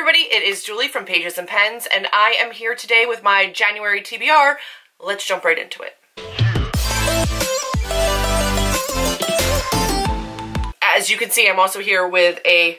everybody, it is Julie from Pages and Pens, and I am here today with my January TBR. Let's jump right into it. As you can see, I'm also here with a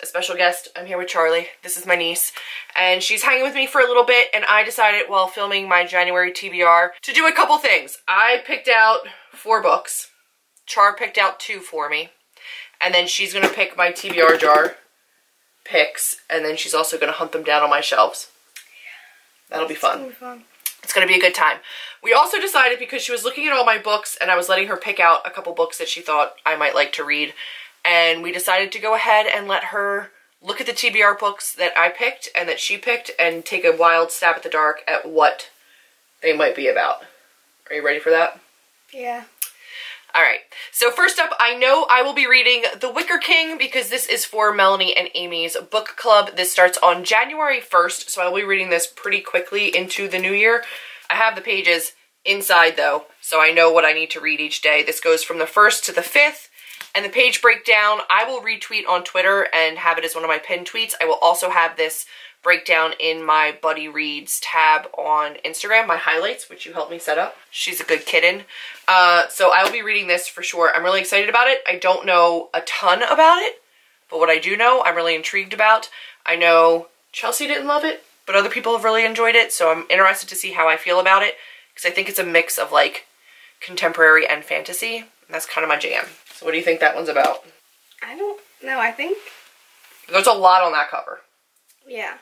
special guest. I'm here with Charlie. This is my niece, and she's hanging with me for a little bit, and I decided while filming my January TBR to do a couple things. I picked out 4 books. Char picked out 2 for me, and then she's going to pick my TBR jar picks, and then she's also going to hunt them down on my shelves. Yeah. That'll be fun. It's going to be a good time. We also decided, because she was looking at all my books and I was letting her pick out a couple books that she thought I might like to read, and we decided to go ahead and let her look at the TBR books that I picked and that she picked and take a wild stab at the dark at what they might be about. Are you ready for that? Yeah. Alright, so first up, I know I will be reading The Wicker King because this is for Melanie and Amy's book club. This starts on January 1st, so I will be reading this pretty quickly into the new year. I have the pages inside though, so I know what I need to read each day. This goes from the 1st to the 5th, and the page breakdown I will retweet on Twitter and have it as one of my pinned tweets. I will also have this breakdown in my Buddy Reads tab on Instagram, my highlights, which you helped me set up. She's a good kitten. So I will be reading this for sure. I'm really excited about it. I don't know a ton about it, but what I do know, I'm really intrigued about. I know Chelsea didn't love it, but other people have really enjoyed it, so I'm interested to see how I feel about it, because I think it's a mix of like contemporary and fantasy, and that's kind of my jam. So what do you think that one's about? I don't know, I think... There's a lot on that cover. Yeah.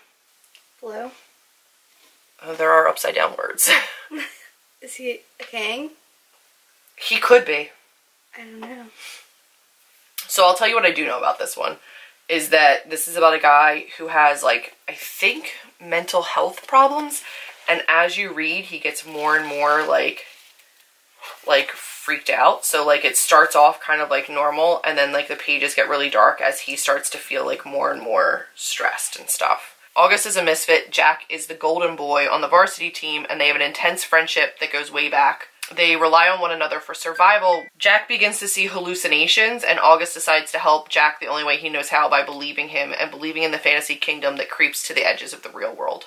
Blue. There are upside down words. Is he a king? He could be. I don't know. So I'll tell you what I do know about this one, is that this is about a guy who has, like, I think mental health problems, and as you read, he gets more and more, like freaked out. So, like, it starts off kind of, like, normal, and then, like, the pages get really dark as he starts to feel, like, more and more stressed and stuff. August is a misfit. Jack is the golden boy on the varsity team, and they have an intense friendship that goes way back. They rely on one another for survival. Jack begins to see hallucinations, and August decides to help Jack the only way he knows how, by believing him and believing in the fantasy kingdom that creeps to the edges of the real world.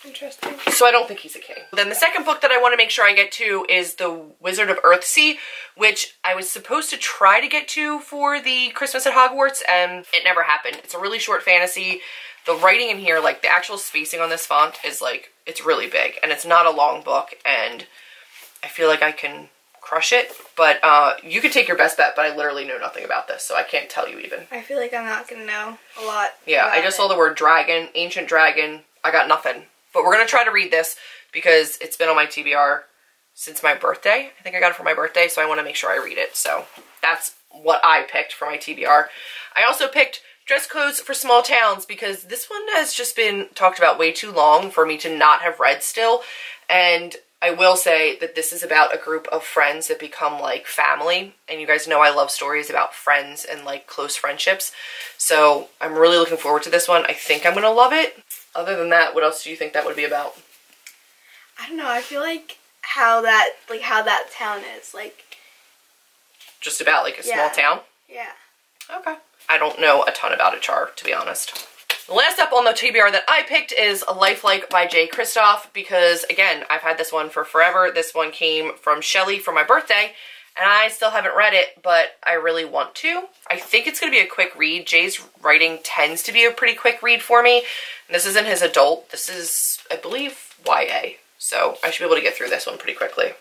Interesting. So I don't think he's a king. Then the second book that I want to make sure I get to is The Wizard of Earthsea, which I was supposed to try to get to for the Christmas at Hogwarts, and it never happened. It's a really short fantasy. The writing in here, like the actual spacing on this font is like, it's really big, and it's not a long book, and I feel like I can crush it, but you could take your best bet, but I literally know nothing about this, so I can't tell you even. I feel like I'm not gonna know a lot. Yeah, I just saw the word dragon, ancient dragon. I got nothing. But we're going to try to read this because it's been on my TBR since my birthday. I think I got it for my birthday, so I want to make sure I read it. So that's what I picked for my TBR. I also picked Dress Codes for Small Towns because this one has just been talked about way too long for me to not have read still. And I will say that this is about a group of friends that become like family. And you guys know I love stories about friends and like close friendships. So I'm really looking forward to this one. I think I'm going to love it. Other than that, what else do you think that would be about? I don't know. I feel like how that town is, like... Just about, like, a small town? Yeah. Okay. I don't know a ton about it, Char, to be honest. The last up on the TBR that I picked is Lifelike by J. Kristoff, because, again, I've had this one for forever. This one came from Shelly for my birthday, and I still haven't read it, but I really want to. I think it's going to be a quick read. Jay's writing tends to be a pretty quick read for me. And this isn't his adult. This is, I believe, YA. So I should be able to get through this one pretty quickly.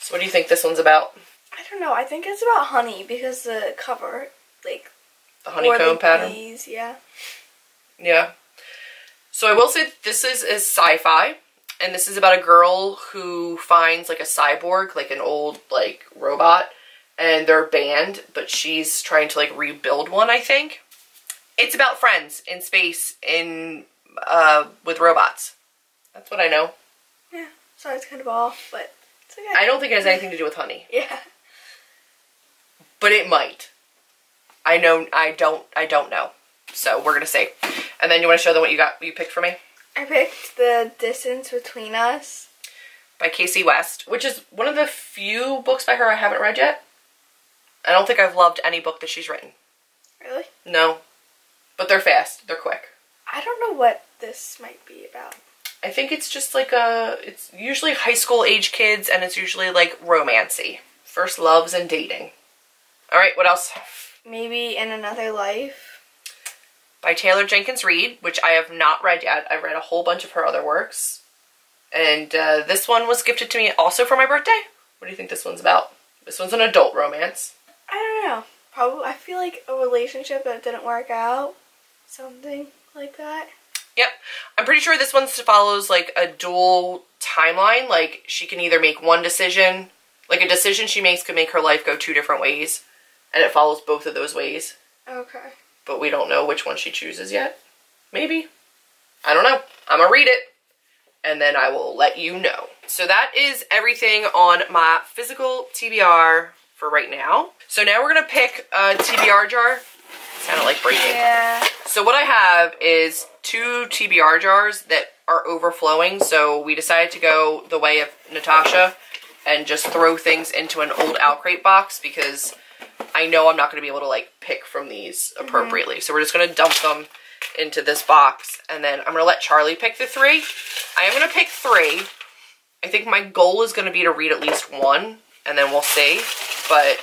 So what do you think this one's about? I don't know. I think it's about honey because the cover, like... The honeycomb pattern? Bees, yeah. Yeah. So I will say this is sci-fi. And this is about a girl who finds like a cyborg, like an old like robot. And they're banned, but she's trying to like rebuild one, I think. It's about friends in space with robots. That's what I know. Yeah, so it's kind of off, but it's okay. I don't think it has anything to do with honey. Yeah. But it might. I don't know. So we're gonna see. And then you want to show them what you picked for me? I picked The Distance Between Us by Casey West, which is one of the few books by her I haven't read yet. I don't think I've loved any book that she's written. Really? No. But they're fast. They're quick. I don't know what this might be about. I think it's just like it's usually high school age kids, and it's usually like romancy. First loves and dating. All right, what else? Maybe In Another Life. By Taylor Jenkins Reid, which I have not read yet. I've read a whole bunch of her other works. And this one was gifted to me also for my birthday. What do you think this one's about? This one's an adult romance. I don't know. Probably, I feel like a relationship that didn't work out. Something like that. Yep. I'm pretty sure this one follows like a dual timeline. Like she can either make one decision, like a decision she makes could make her life go 2 different ways. And it follows both of those ways. Okay. But we don't know which one she chooses yet. Maybe. I don't know. I'm gonna read it. And then I will let you know. So that is everything on my physical TBR for right now. So now we're gonna pick a TBR jar. It sounded like breaking. Yeah. So what I have is 2 TBR jars that are overflowing. So we decided to go the way of Natasha and just throw things into an old Outcrate box because I know I'm not going to be able to like pick from these appropriately. So we're just going to dump them into this box, and then I'm going to let Charlie pick the 3. I am going to pick 3. I think my goal is going to be to read at least 1, and then we'll see. But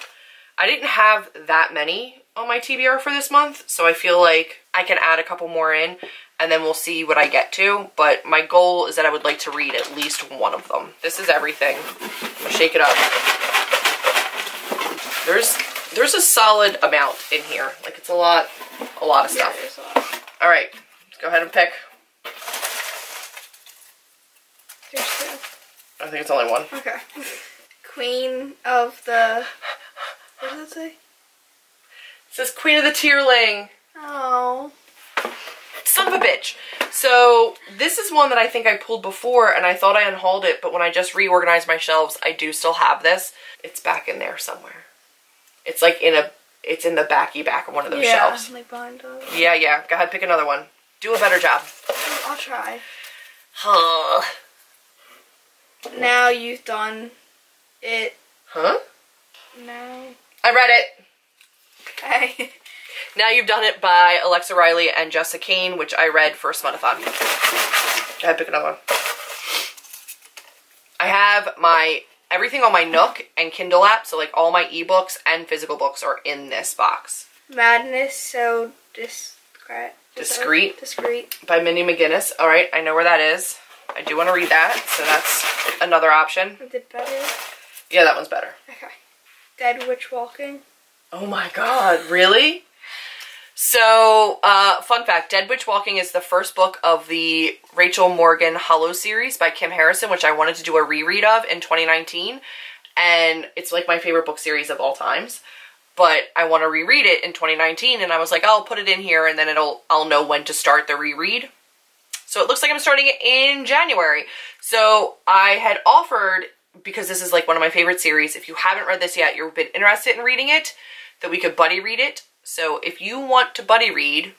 I didn't have that many on my TBR for this month, so I feel like I can add a couple more in, and then we'll see what I get to. But my goal is that I would like to read at least 1 of them. This is everything. I'm going to shake it up. There's a solid amount in here. Like, it's a lot of stuff. Yeah, there's a lot. All right, let's go ahead and pick. There's 2. I think it's only 1. Okay. Queen of the... What does it say? It says Queen of the Tierling. Oh. Son of a bitch. So this is one that I think I pulled before, and I thought I unhauled it, but when I just reorganized my shelves, I do still have this. It's back in there somewhere. It's like it's in the back of one of those shelves. Like behind those. Yeah. Go ahead, pick another one. Do a better job. I'll try. Huh. Now you've done it. Huh? No. I read it. Okay. Now You've Done It by Alexa Riley and Jessica Kane, which I read for Smuttathon. Go ahead, pick another one. I have everything on my Nook and Kindle app, so like all my ebooks and physical books are in this box. Madness So Discreet. By Mindy McGinnis. All right, I know where that is. I do want to read that, so that's another option. Is it better? Yeah, that one's better. Okay. Dead Witch Walking. Oh my god, really? So, fun fact, Dead Witch Walking is the first book of the Rachel Morgan Hollow series by Kim Harrison, which I wanted to do a reread of in 2019, and it's like my favorite book series of all times, but I want to reread it in 2019, and I was like, I'll put it in here, and then I'll know when to start the reread. So it looks like I'm starting it in January. So I had offered, because this is like one of my favorite series, if you haven't read this yet, you've been interested in reading it, that we could buddy read it. So if you want to buddy read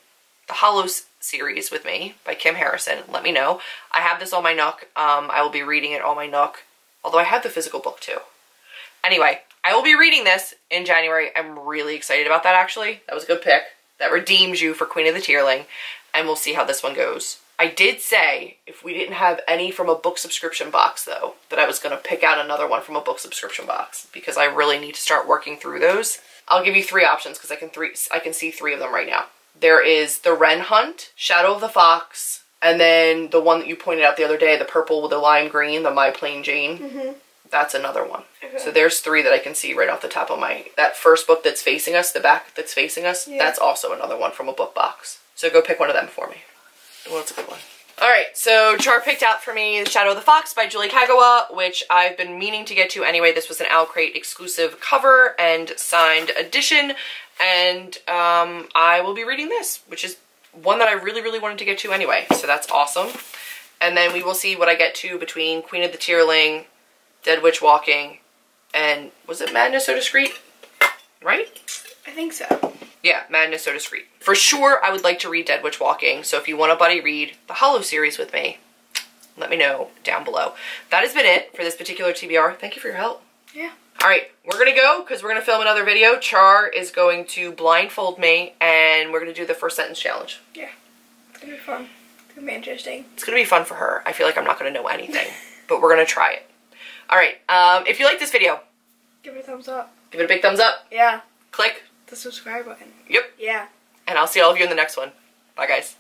the Hollow series with me by Kim Harrison, let me know. I have this on my Nook. I will be reading it on my Nook, although I have the physical book too. Anyway, I will be reading this in January. I'm really excited about that, actually. That was a good pick. That redeems you for Queen of the Tierling, and we'll see how this one goes. I did say, if we didn't have any from a book subscription box, though, that I was going to pick out another one from a book subscription box, because I really need to start working through those. I'll give you 3 options, because I can see 3 of them right now. There is The Wren Hunt, Shadow of the Fox, and then the one that you pointed out the other day, the purple with the lime green, the My Plain Jane. Mm-hmm. That's another one. Okay. So there's 3 that I can see right off the top of that first book that's facing us, the back that's facing us, yeah. That's also another one from a book box. So go pick one of them for me. Well, that's a good one. Alright, so Char picked out for me The Shadow of the Fox by Julie Kagawa, which I've been meaning to get to anyway. This was an Outcrate exclusive cover and signed edition, and I will be reading this, which is one that I really, really wanted to get to anyway, so that's awesome. And then we will see what I get to between Queen of the Tierling, Dead Witch Walking, and was it Madness So Discreet? Right? I think so. Yeah, Madness So Discreet. For sure, I would like to read Dead Witch Walking, so if you want to buddy read the Hollow series with me, let me know down below. That has been it for this particular TBR. Thank you for your help. Yeah. Alright, we're gonna go because we're gonna film another video. Char is going to blindfold me and we're gonna do the first sentence challenge. Yeah, it's gonna be fun. It's gonna be interesting. It's gonna be fun for her. I feel like I'm not gonna know anything, but we're gonna try it. Alright, if you like this video, give it a thumbs up. give it a big thumbs up. Yeah. Click The subscribe button. Yep. Yeah. And I'll see all of you in the next one. Bye, guys.